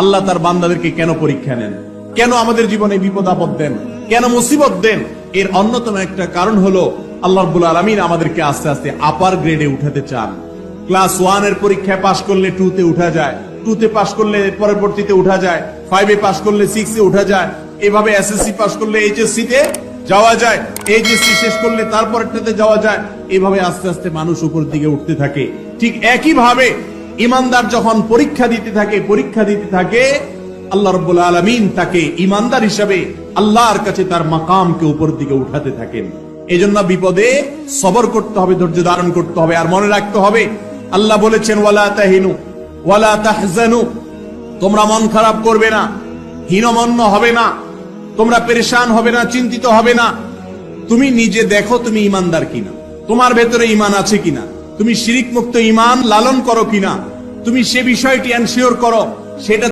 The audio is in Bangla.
আল্লাহ তার বান্দাদেরকে কেন পরীক্ষা নেন, কেন আমাদের জীবনে বিপদ আপদ দেন, কেন মুসিবত দেন? এর অন্যতম একটা কারণ হলো আল্লাহ রাব্বুল আলামিন আমাদেরকে আস্তে আস্তে আপার গ্রেডে উঠাতে চান। ক্লাস 1 এর পরীক্ষায় পাশ করলে 2 তে উঠা যায়, 2 তে পাশ করলে পরবর্তীতে উঠা যায়, 5 এ পাশ করলে 6 এ উঠা যায়, এভাবে এসএসসি পাশ করলে এইচএসসি তে যাওয়া যায়, এইচএসসি শেষ করলে তারপরটাতে যাওয়া যায়, এভাবে আস্তে আস্তে মানুষ উপর দিকে উঠতে থাকে। ঠিক একই ভাবে ইমানদার যখন পরীক্ষা দিতে থাকে আল্লাহ রাব্বুল আলামিন তাকে ইমানদার হিসাবে আল্লাহর কাছে তার মাকামকে উপর দিকে উঠাতে থাকেন। এজন্য বিপদে সবর করতে হবে, ধৈর্য ধারণ করতে হবে, আর মনে রাখতে হবে আল্লাহ বলেছেন ওয়ালা তাহিনু ওয়ালা তাহজানু, তোমরা মন খারাপ করবে না, হীনমন্য হবে না, তোমরা পেরেশান হবে না, চিন্তিত হবে না। তুমি নিজে দেখো তুমি ইমানদার কিনা, তোমার ভেতরে ঈমান আছে কিনা, তুমি শিরিক মুক্ত ঈমান লালন করো কিনা, তুমি সে বিষয়টি এনশিওর করো, সেটা